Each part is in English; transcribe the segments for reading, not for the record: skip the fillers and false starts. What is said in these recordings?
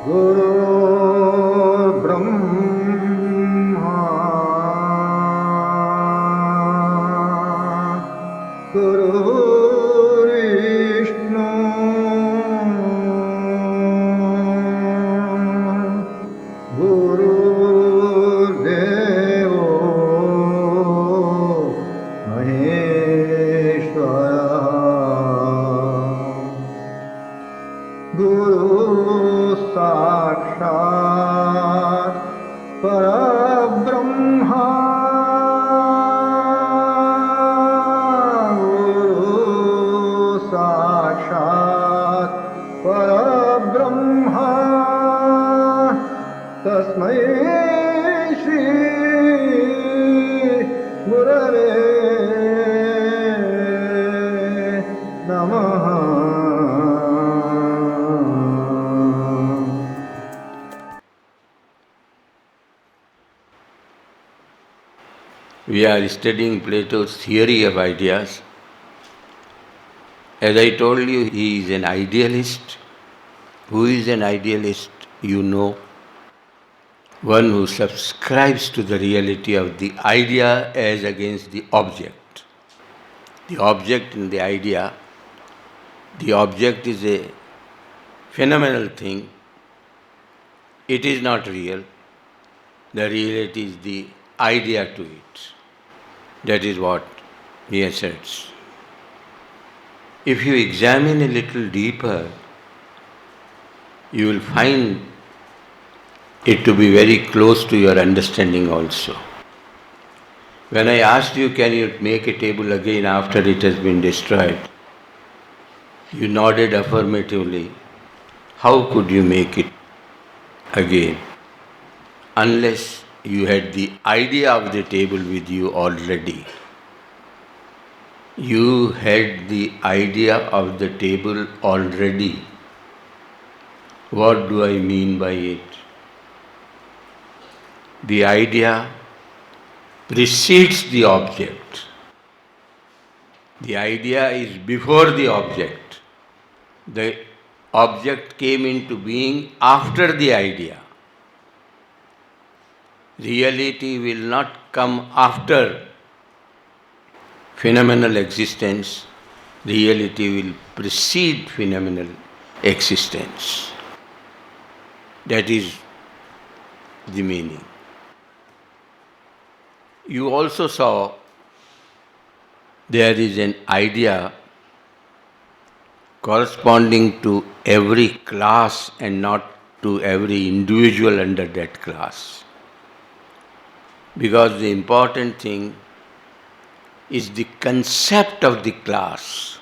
गुरुर्ब्रह्मा गुरुर्विष्णु गुरुर्देवो महेश्वरः गुरु साक्षात् परब्रह्मा गुरु साक्षात् परब्रह्मा तस्मै श्री गुरवे नमः. We are studying Plato's theory of ideas. As I told you, he is an idealist. Who is an idealist? You know. One who subscribes to the reality of the idea as against the object. The object and the idea, the object is a phenomenal thing. It is not real. The reality is the idea to it. That is what he asserts. If you examine a little deeper, you will find it to be very close to your understanding also. When I asked you, can you make a table again after it has been destroyed? You nodded affirmatively. How could you make it again? Unless you had the idea of the table with you already. You had the idea of the table already. What do I mean by it? The idea precedes the object. The idea is before the object. The object came into being after the idea. Reality will not come after phenomenal existence. Reality will precede phenomenal existence. That is the meaning. You also saw there is an idea corresponding to every class and not to every individual under that class. Because the important thing is the concept of the class.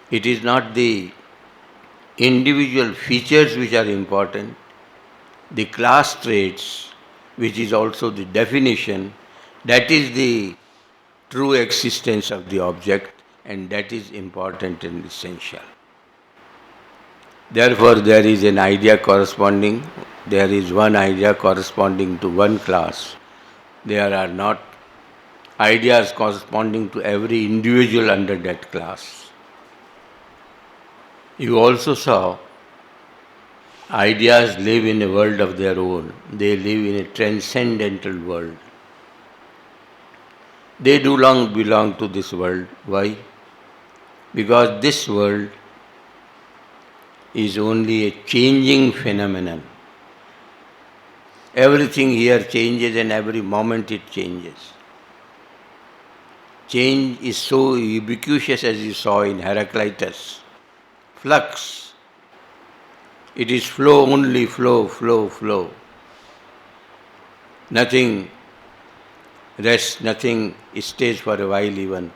It is not the individual features which are important. The class traits, which is also the definition, that is the true existence of the object, and that is important and essential. Therefore, there is an idea corresponding, there is one idea corresponding to one class. There are not ideas corresponding to every individual under that class. You also saw ideas live in a world of their own. They live in a transcendental world. They do not belong to this world. Why? Because this world is only a changing phenomenon. Everything here changes and every moment it changes. Change is so ubiquitous as you saw in Heraclitus. Flux. It is flow only, flow, flow, flow. Nothing rests, nothing stays for a while even.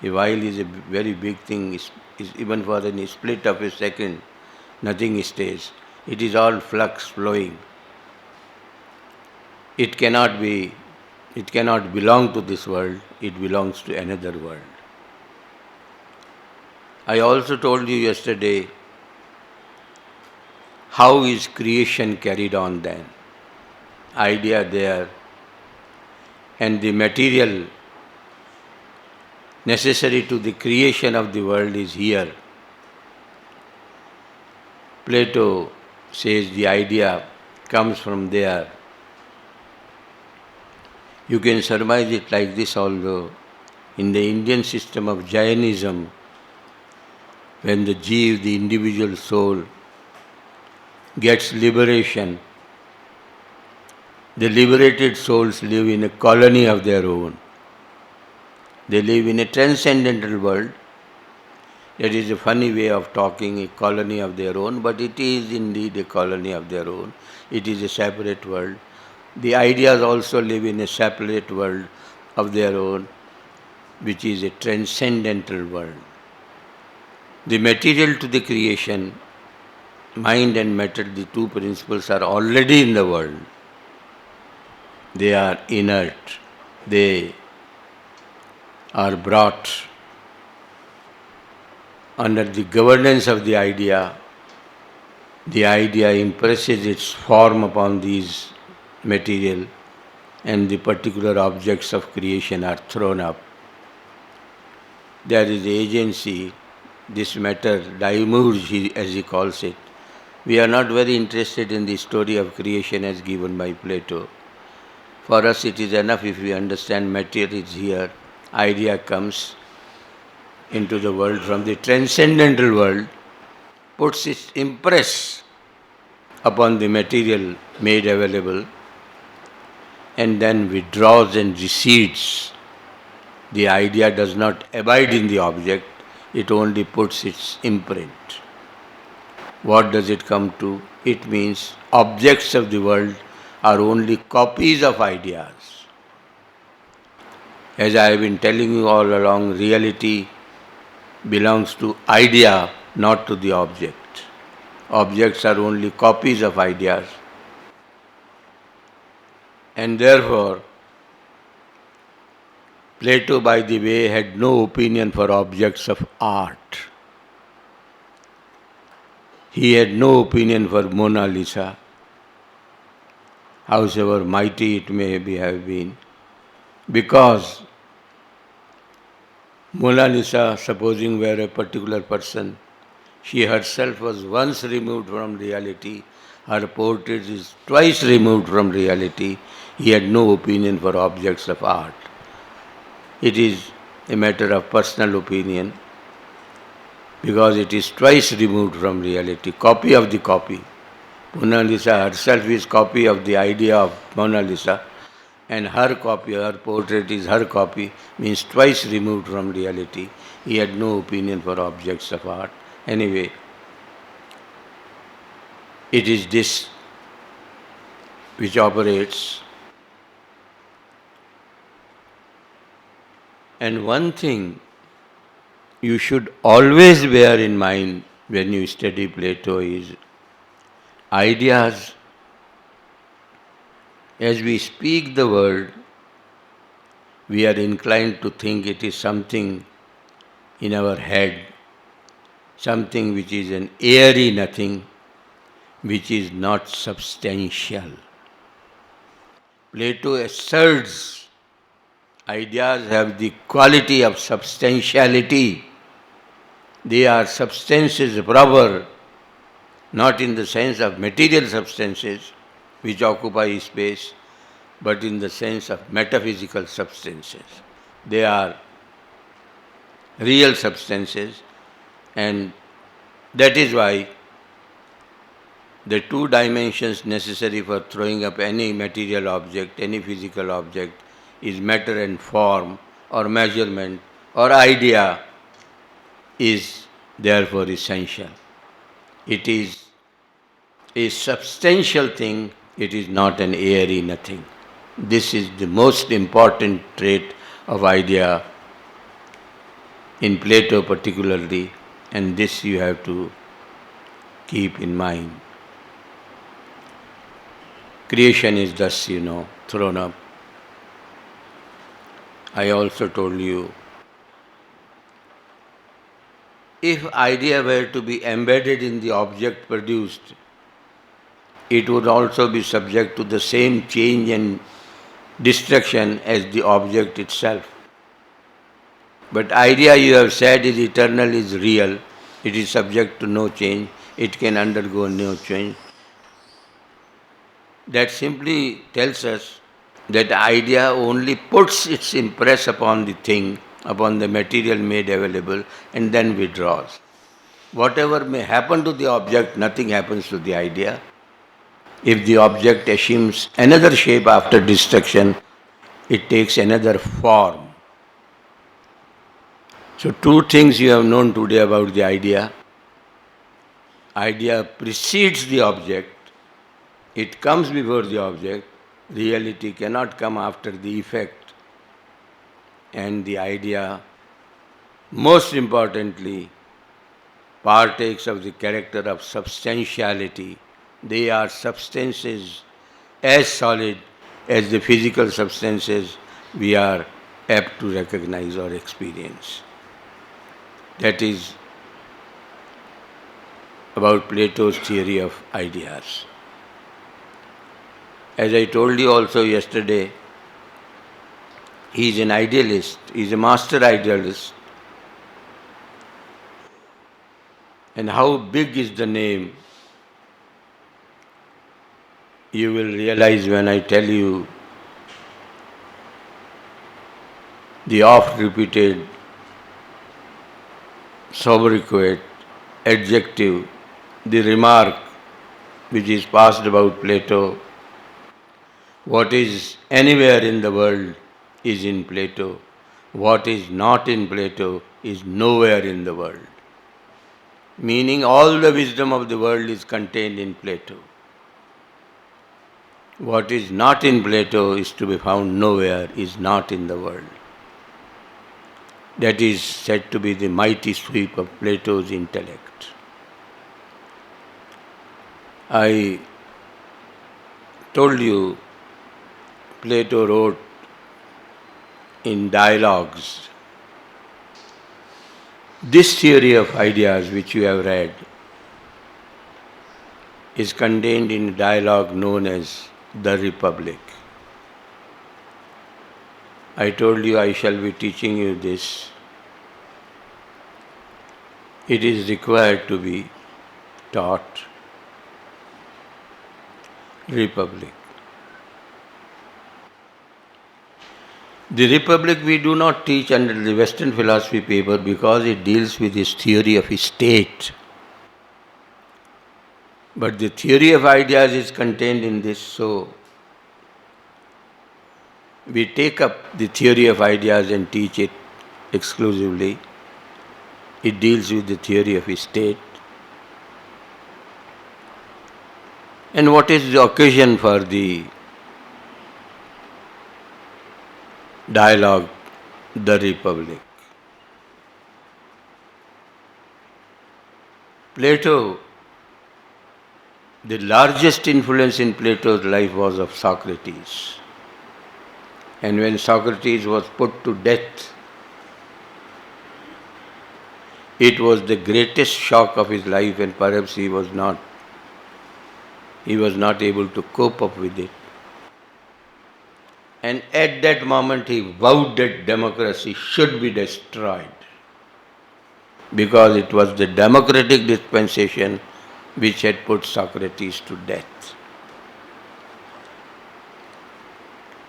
A while is a very big thing, is even for a split of a second, nothing stays. It is all flux flowing. It cannot belong to this world, it belongs to another world. I also told you yesterday how is creation carried on then. Idea there, and the material necessary to the creation of the world is here. Plato says the idea comes from there. You can surmise it like this although. In the Indian system of Jainism, when the Jeev, the individual soul, gets liberation, the liberated souls live in a colony of their own. They live in a transcendental world. That is a funny way of talking, a colony of their own, but it is indeed a colony of their own. It is a separate world. The ideas also live in a separate world of their own, which is a transcendental world. The material to the creation, mind and matter, the two principles are already in the world. They are inert. They are brought under the governance of the idea. The idea impresses its form upon these material, and the particular objects of creation are thrown up. There is agency, this matter, daimurj as he calls it. We are not very interested in the story of creation as given by Plato. For us it is enough if we understand matter is here, idea comes into the world from the transcendental world, puts its impress upon the material made available, and then withdraws and recedes. The idea does not abide in the object, it only puts its imprint. What does it come to? It means objects of the world are only copies of ideas. As I have been telling you all along, reality belongs to idea, not to the object. Objects are only copies of ideas. And therefore, Plato, by the way, had no opinion for objects of art. He had no opinion for Mona Lisa, howsoever mighty it may have been, because Mona Lisa, supposing were a particular person, she herself was once removed from reality, her portrait is twice removed from reality. He had no opinion for objects of art. It is a matter of personal opinion, because it is twice removed from reality, copy of the copy. Mona Lisa herself is copy of the idea of Mona Lisa, and her copy, her portrait is her copy, means twice removed from reality. He had no opinion for objects of art. Anyway, it is this which operates. And one thing you should always bear in mind when you study Plato is ideas. As we speak the word, we are inclined to think it is something in our head, something which is an airy nothing, which is not substantial. Plato asserts ideas have the quality of substantiality. They are substances proper, not in the sense of material substances which occupy space, but in the sense of metaphysical substances. They are real substances, and that is why the two dimensions necessary for throwing up any material object, any physical object, is matter and form, or measurement, or idea, is therefore essential. It is a substantial thing, it is not an airy nothing. This is the most important trait of idea in Plato particularly, and this you have to keep in mind. Creation is thus, thrown up. I also told you, if idea were to be embedded in the object produced, it would also be subject to the same change and destruction as the object itself. But idea, you have said, is eternal, is real, it is subject to no change, it can undergo no change. That simply tells us that the idea only puts its impress upon the thing, upon the material made available, and then withdraws. Whatever may happen to the object, nothing happens to the idea. If the object assumes another shape after destruction, it takes another form. So, two things you have known today about the idea. Idea precedes the object, it comes before the object. Reality cannot come after the effect. And the idea, most importantly, partakes of the character of substantiality. They are substances as solid as the physical substances we are apt to recognize or experience. That is about Plato's theory of ideas. As I told you also yesterday, he is an idealist, he is a master idealist. And how big is the name, you will realize when I tell you the oft-repeated sobriquet, adjective, the remark which is passed about Plato. What is anywhere in the world is in Plato. What is not in Plato is nowhere in the world. Meaning all the wisdom of the world is contained in Plato. What is not in Plato is to be found nowhere, is not in the world. That is said to be the mighty sweep of Plato's intellect. I told you Plato wrote in Dialogues. This theory of ideas which you have read is contained in a dialogue known as The Republic. I told you I shall be teaching you this. It is required to be taught. Republic. The Republic we do not teach under the Western philosophy paper because it deals with this theory of state. But the theory of ideas is contained in this, so we take up the theory of ideas and teach it exclusively. It deals with the theory of state. And what is the occasion for the dialogue, The Republic? Plato, the largest influence in Plato's life was of Socrates. And when Socrates was put to death, it was the greatest shock of his life, and perhaps he was not able to cope up with it. And at that moment he vowed that democracy should be destroyed, because it was the democratic dispensation which had put Socrates to death.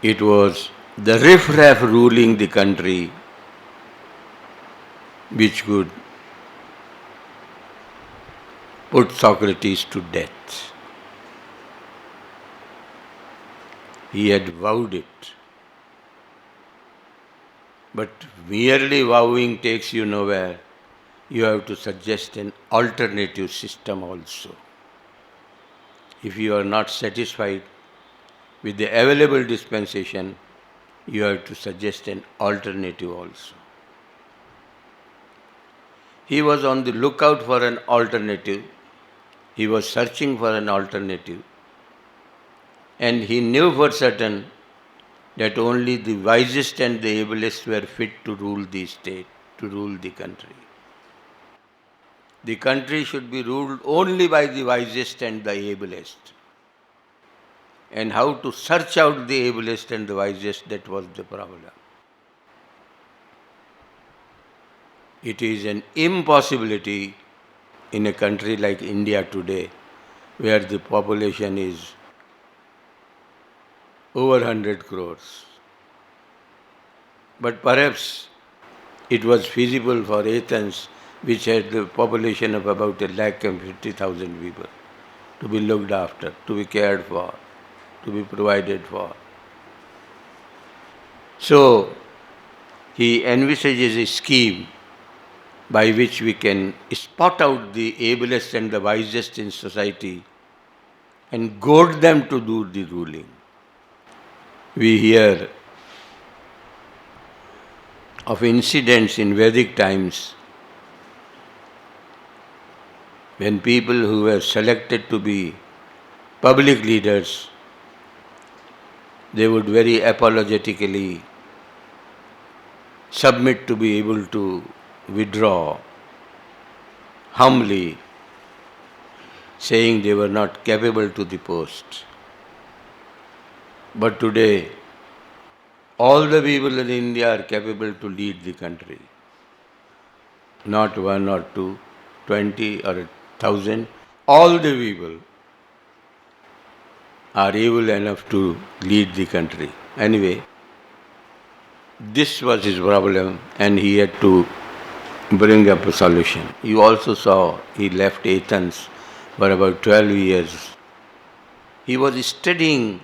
It was the riffraff ruling the country which could put Socrates to death. He had vowed it. But merely vowing takes you nowhere. You have to suggest an alternative system also. If you are not satisfied with the available dispensation, you have to suggest an alternative also. He was on the lookout for an alternative. He was searching for an alternative. And he knew for certain that only the wisest and the ablest were fit to rule the state, to rule the country. The country should be ruled only by the wisest and the ablest. And how to search out the ablest and the wisest, that was the problem. It is an impossibility in a country like India today, where the population is over 100 crores. But perhaps it was feasible for Athens, which had the population of about 150,000 people, to be looked after, to be cared for, to be provided for. So, he envisages a scheme by which we can spot out the ablest and the wisest in society and goad them to do the ruling. We hear of incidents in Vedic times when people who were selected to be public leaders, they would very apologetically submit to be able to withdraw, humbly saying they were not capable to the post. But today, all the people in India are capable to lead the country. Not one or two, 20 or 1,000. All the people are able enough to lead the country. Anyway, this was his problem and he had to bring up a solution. You also saw he left Athens for about 12 years. He was studying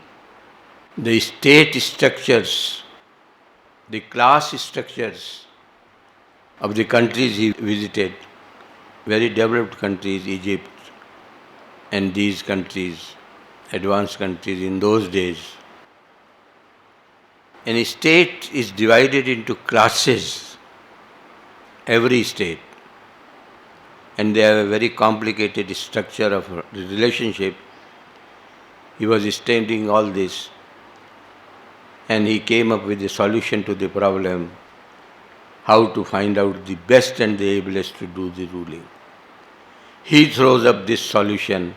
the state structures, the class structures of the countries he visited, very developed countries, Egypt and these countries, advanced countries in those days. And a state is divided into classes, every state, and they have a very complicated structure of relationship. He was studying all this and he came up with a solution to the problem, how to find out the best and the ablest to do the ruling. He throws up this solution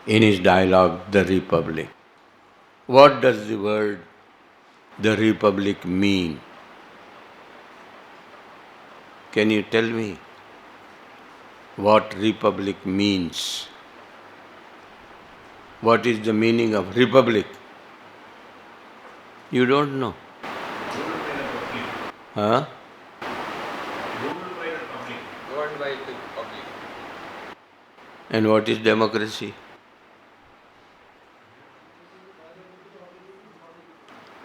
in his dialogue, The Republic. What does the word the Republic mean? Can you tell me what Republic means? What is the meaning of Republic? You don't know. Huh? Governed by the public. And what is democracy?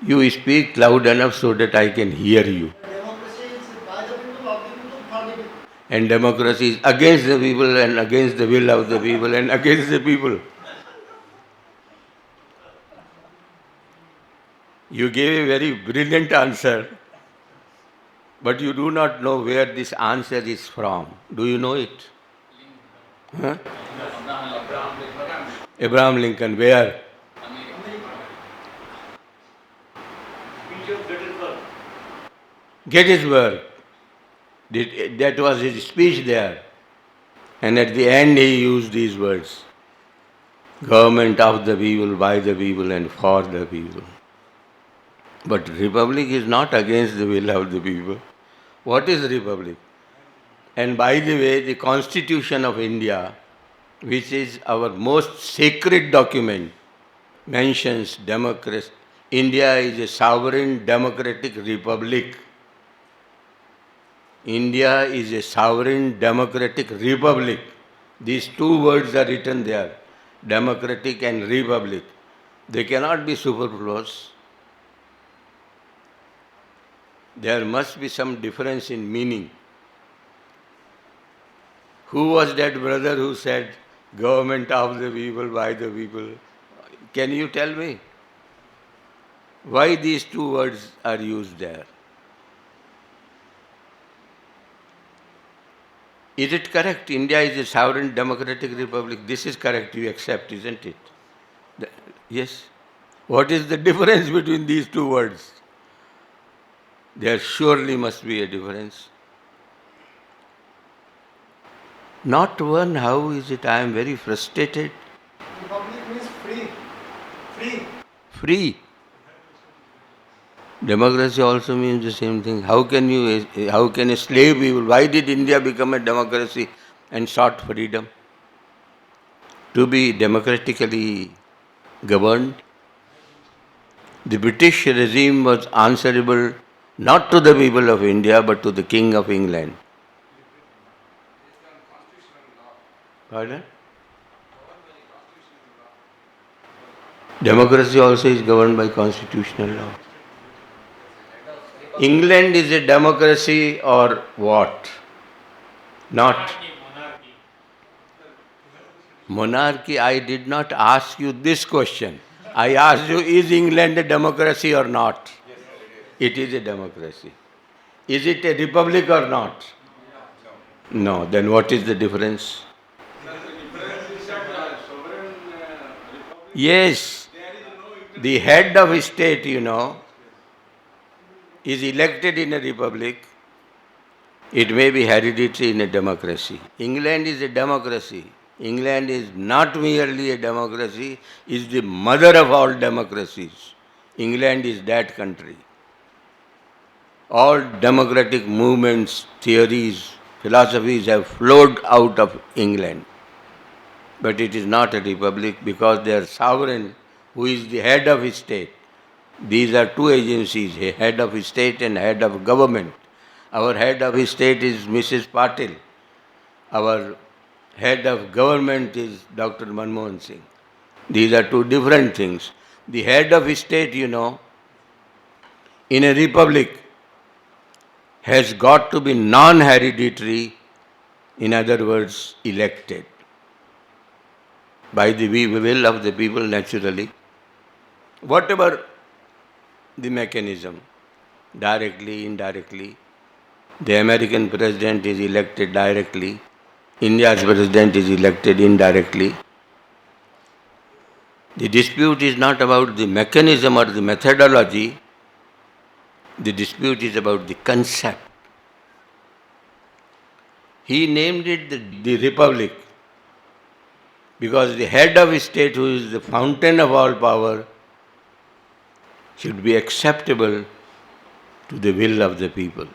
You speak loud enough so that I can hear you. Democracy is by the people, of the people, for the people. And democracy is against the people and against the will of the people and against the people. You gave a very brilliant answer, but you do not know where this answer is from. Do you know it? Huh? Abraham Lincoln, where? Gettysburg. That was his speech there. And at the end he used these words. Government of the people, by the people and for the people. But Republic is not against the will of the people. What is Republic? And by the way, the Constitution of India, which is our most sacred document, mentions democracy. India is a sovereign democratic republic. India is a sovereign democratic republic. These two words are written there, democratic and republic. They cannot be superfluous. There must be some difference in meaning. Who was that brother who said, government of the people, by the people? Can you tell me? Why these two words are used there? Is it correct? India is a sovereign democratic republic. This is correct, you accept, isn't it? Yes. What is the difference between these two words? There surely must be a difference. Not one, how is it? I am very frustrated. Republic means free. Free. Free. Democracy also means the same thing. How can a slave people, why did India become a democracy and sought freedom? To be democratically governed. The British regime was answerable not to the people of India but to the King of England. Pardon? Democracy also is governed by constitutional law. England is a democracy or what? Not. Monarchy, I did not ask you this question. I asked you, is England a democracy or not? It is a democracy. Is it a republic or not? No. Then what is the difference? Yes. The head of a state, is elected in a republic. It may be hereditary in a democracy. England is a democracy. England is not merely a democracy, it is the mother of all democracies. England is that country. All democratic movements, theories, philosophies have flowed out of England. But it is not a republic because their sovereign, who is the head of a state. These are two agencies, a head of a state and head of government. Our head of a state is Mrs. Patil. Our head of government is Dr. Manmohan Singh. These are two different things. The head of a state, in a republic, has got to be non-hereditary, in other words, elected by the will of the people naturally. Whatever the mechanism, directly, indirectly, the American president is elected directly, India's president is elected indirectly. The dispute is not about the mechanism or the methodology, the dispute is about the concept. He named it the republic because the head of a state, who is the fountain of all power, should be acceptable to the will of the people.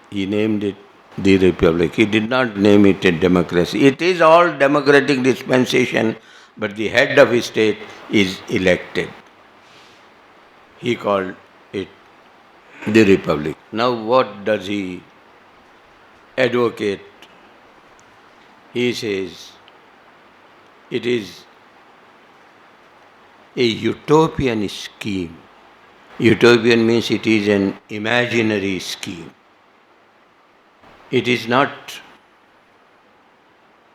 He named it the republic. He did not name it a democracy. It is all democratic dispensation, but the head of a state is elected. He called it the republic. Now what does he advocate? He says it is a utopian scheme. Utopian means it is an imaginary scheme. It is not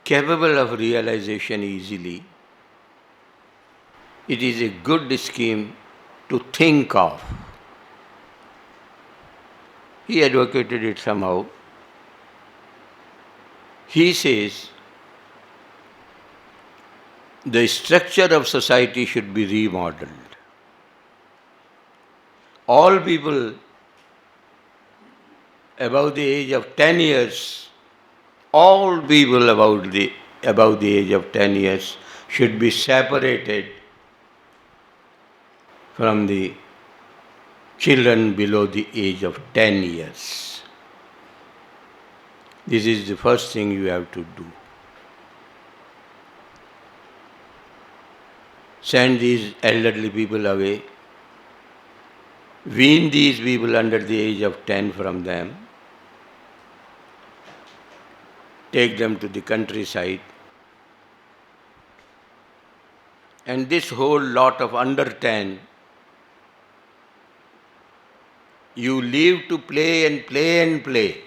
capable of realization easily. It is a good scheme to think of. He advocated it somehow. He says the structure of society should be remodeled. All people above the age of 10 years, all people above the age of 10 years should be separated from the children below the age of 10 years. This is the first thing you have to do. Send these elderly people away. Wean these people under the age of 10 from them. Take them to the countryside. And this whole lot of under 10, you leave to play and play and play.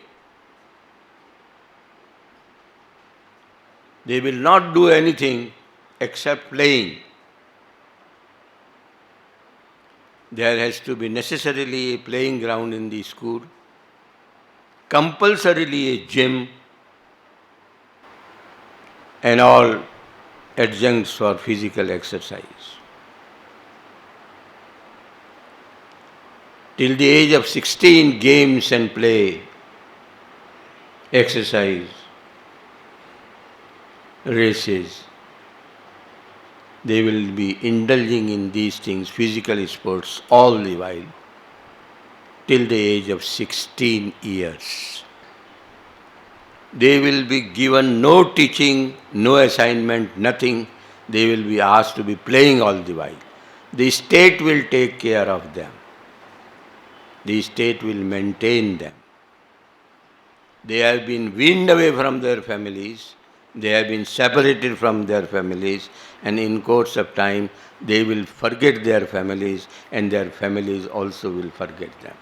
They will not do anything except playing. There has to be necessarily a playing ground in the school, compulsorily a gym, and all adjuncts for physical exercise. Till the age of 16, games and play, exercise, races. They will be indulging in these things, physical sports, all the while, till the age of 16 years. They will be given no teaching, no assignment, nothing. They will be asked to be playing all the while. The state will take care of them. The state will maintain them. They have been weaned away from their families. They have been separated from their families, and in course of time they will forget their families, and their families also will forget them.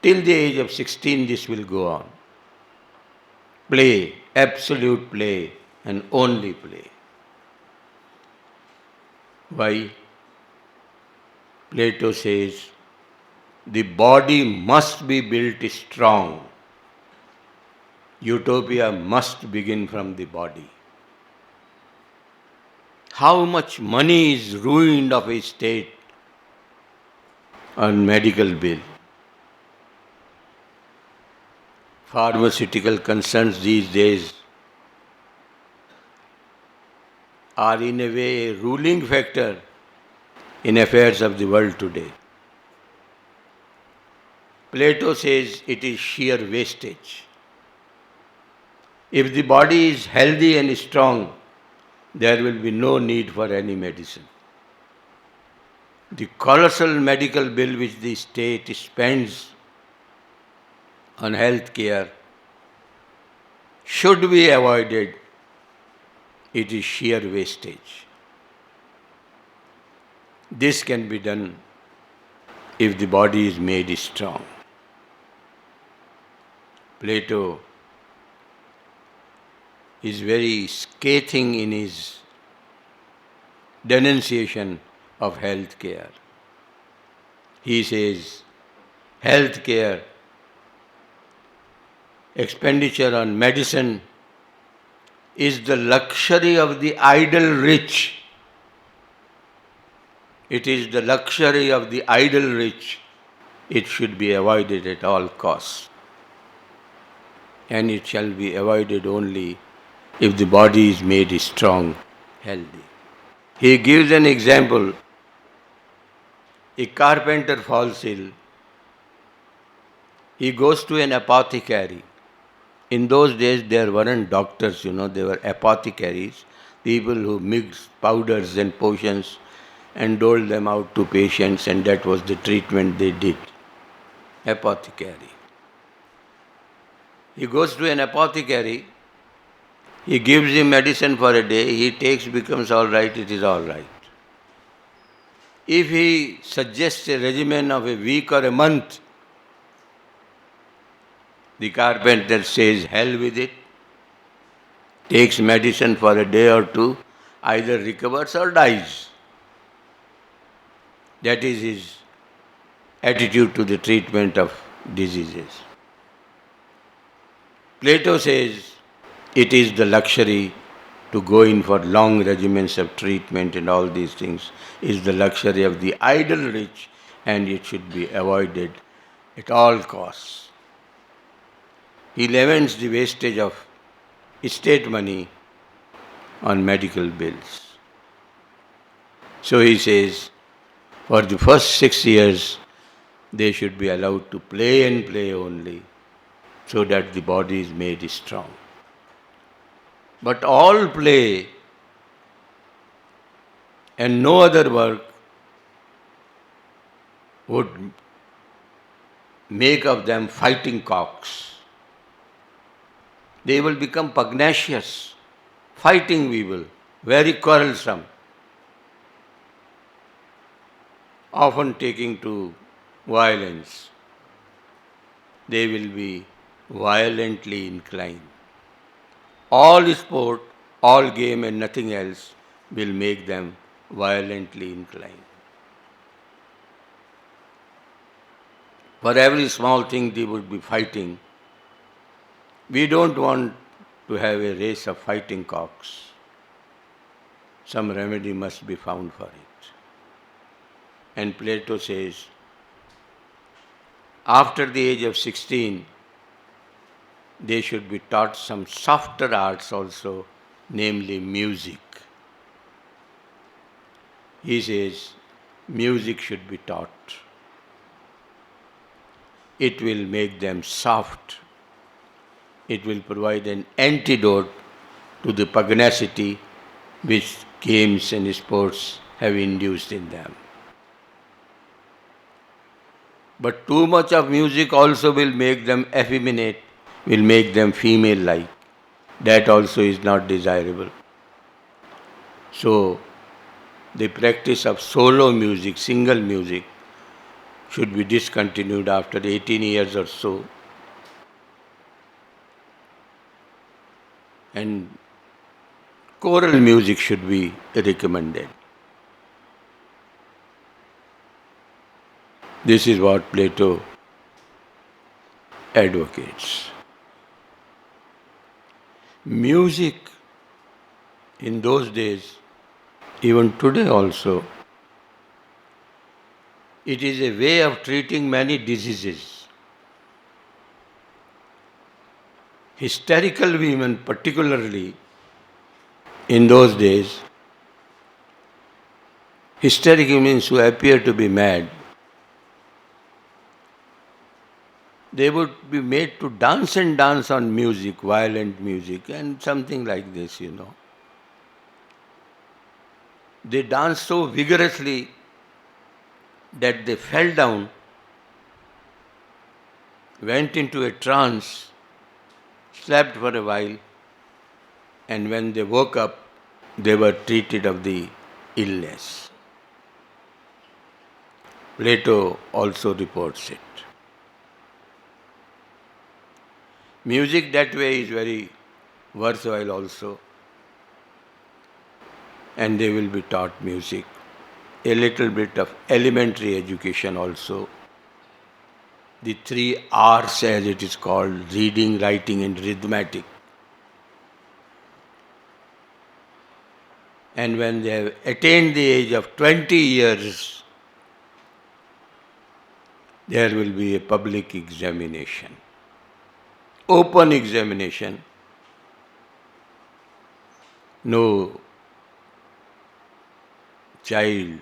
Till the age of 16 this will go on. Play, absolute play, and only play. Why? Plato says, the body must be built strong. Utopia must begin from the body. How much money is ruined of a state on medical bill? Pharmaceutical concerns these days are in a way a ruling factor in affairs of the world today. Plato says it is sheer wastage. If the body is healthy and strong, there will be no need for any medicine. The colossal medical bill which the state spends on health care should be avoided. It is sheer wastage. This can be done if the body is made strong. Plato is very scathing in his denunciation of health care. He says, health care, expenditure on medicine is the luxury of the idle rich. It is the luxury of the idle rich. It should be avoided at all costs. And it shall be avoided only if the body is made strong, healthy. He gives an example. A carpenter falls ill. He goes to an apothecary. In those days there weren't doctors, there were apothecaries, people who mixed powders and potions and doled them out to patients, and that was the treatment they did. Apothecary. He goes to an apothecary, he gives him medicine for a day, he takes, becomes all right, it is all right. If he suggests a regimen of a week or a month, the carpenter says, hell with it, takes medicine for a day or two, either recovers or dies. That is his attitude to the treatment of diseases. Plato says it is the luxury to go in for long regimens of treatment and all these things is the luxury of the idle rich, and it should be avoided at all costs. He laments the wastage of estate money on medical bills. So he says, for the first 6 years, they should be allowed to play and play only, so that the body is made strong. But all play and no other work would make of them fighting cocks. They will become pugnacious, fighting people, very quarrelsome, often taking to violence. They will be violently inclined. All sport, all game and nothing else will make them violently inclined. For every small thing they would be fighting. We don't want to have a race of fighting cocks. Some remedy must be found for it. And Plato says, after the age of 16, they should be taught some softer arts also, namely music. He says, music should be taught. It will make them soft. It will provide an antidote to the pugnacity which games and sports have induced in them. But too much of music also will make them effeminate, will make them female-like. That also is not desirable. So, the practice of solo music, single music, should be discontinued after 18 years or so. And choral music should be recommended. This is what Plato advocates. Music in those days, even today also, it is a way of treating many diseases. Hysterical women, particularly in those days, hysteric means who appear to be mad, they would be made to dance and dance on music, violent music, and something like this, They danced so vigorously that they fell down, went into a trance, slept for a while, and when they woke up, they were treated of the illness. Plato also reports it. Music that way is very worthwhile also, and they will be taught music. A little bit of elementary education also. The 3 R's as it is called, reading, writing and arithmetic. And when they have attained the age of 20 years, there will be a public examination. Open examination. No child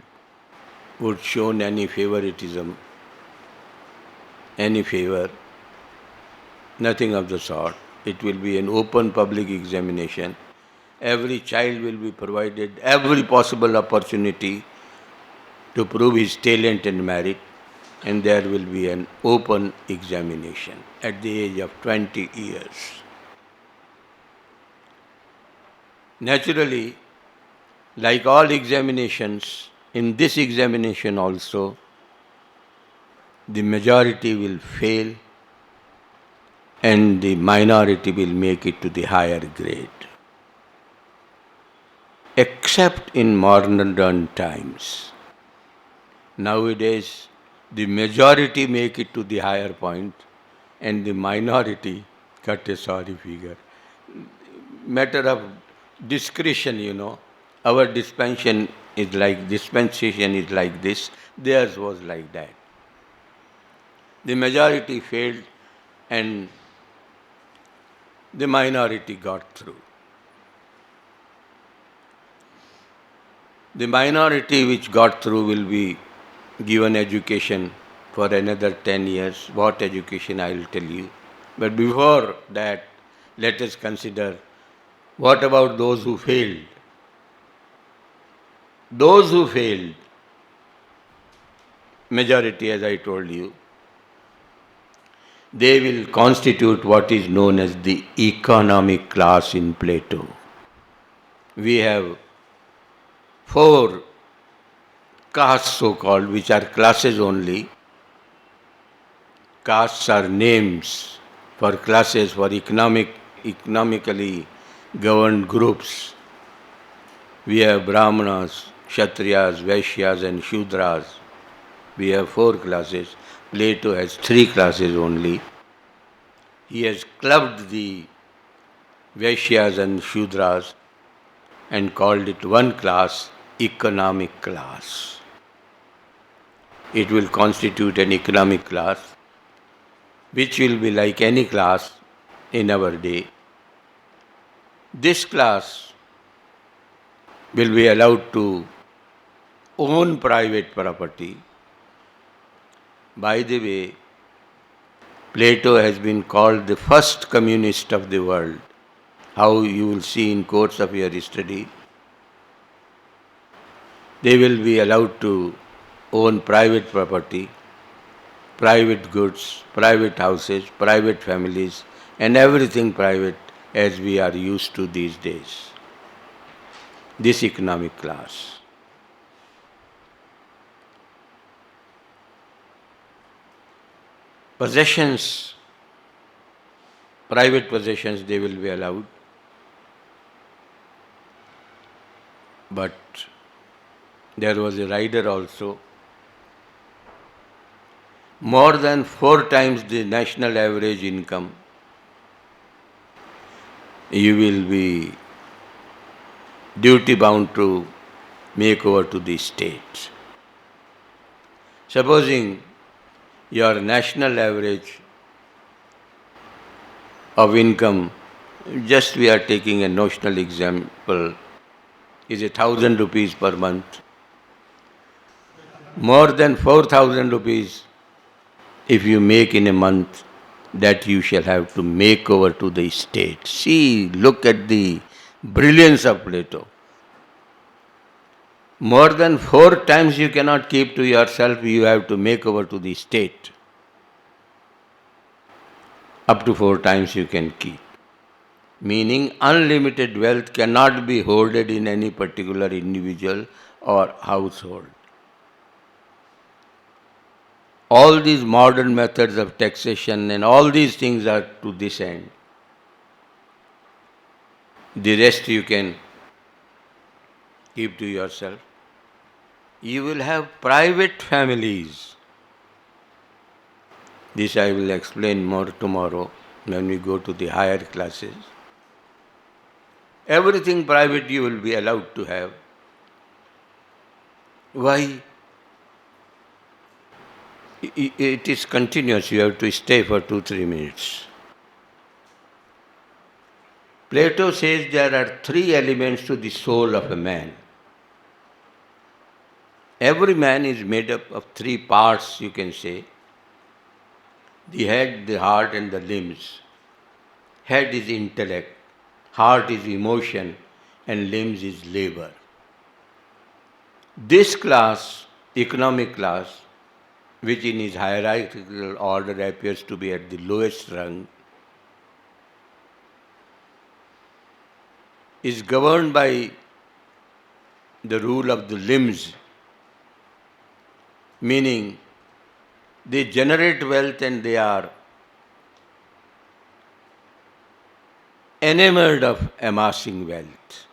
would show any favoritism, any favor, nothing of the sort. It will be an open public examination. Every child will be provided every possible opportunity to prove his talent and merit, and there will be an open examination at the age of 20 years. Naturally, like all examinations, in this examination also, the majority will fail and the minority will make it to the higher grade. Except in modern times. Nowadays, the majority make it to the higher point and the minority cut a sorry figure. Matter of discretion, Our dispensation is like this, theirs was like that. The majority failed and the minority got through. The minority which got through will be given education for another 10 years. What education I will tell you. But before that, let us consider what about those who failed? Those who failed, majority as I told you, they will constitute what is known as the economic class in Plato. We have 4 castes so-called, which are classes only. Castes are names for classes, for economically governed groups. We have Brahmanas, Kshatriyas, Vaishyas and Shudras. We have 4 classes. Plato has 3 classes only. He has clubbed the Vaishyas and Shudras and called it one class, economic class. It will constitute an economic class, which will be like any class in our day. This class will be allowed to own private property. By the way, Plato has been called the first communist of the world. How you will see in course of your study. They will be allowed to own private property, private goods, private houses, private families, and everything private as we are used to these days. This economic class. Possessions, private possessions, they will be allowed. But there was a rider also. More than 4 times the national average income, you will be duty bound to make over to the state. Supposing your national average of income, just we are taking a notional example, is 1,000 rupees per month. More than 4,000 rupees if you make in a month, that you shall have to make over to the state. See, look at the brilliance of Plato. More than 4 times you cannot keep to yourself, you have to make over to the state. Up to 4 times you can keep. Meaning unlimited wealth cannot be hoarded in any particular individual or household. All these modern methods of taxation and all these things are to this end. The rest you can keep to yourself. You will have private families. This I will explain more tomorrow when we go to the higher classes. Everything private you will be allowed to have. Why? It is continuous, you have to stay for 2-3 minutes. Plato says there are 3 elements to the soul of a man. Every man is made up of 3 parts, you can say. The head, the heart and the limbs. Head is intellect, heart is emotion and limbs is labor. This class, economic class, which in his hierarchical order appears to be at the lowest rung, is governed by the rule of the limbs, meaning they generate wealth and they are enamored of amassing wealth.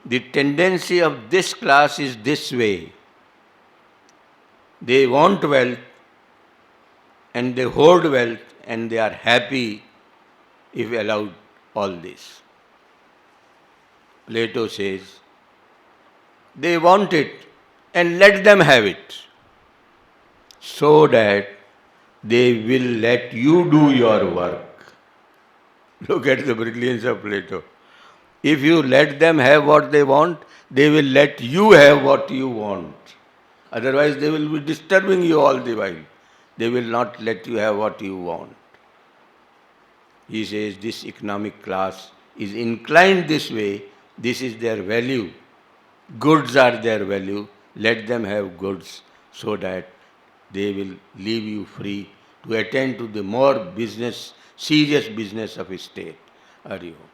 The tendency of this class is this way. They want wealth and they hoard wealth and they are happy if allowed all this. Plato says, they want it and let them have it so that they will let you do your work. Look at the brilliance of Plato. If you let them have what they want, they will let you have what you want. Otherwise, they will be disturbing you all the while. They will not let you have what you want. He says this economic class is inclined this way. This is their value. Goods are their value. Let them have goods so that they will leave you free to attend to the more business, serious business of a state. Hari Om.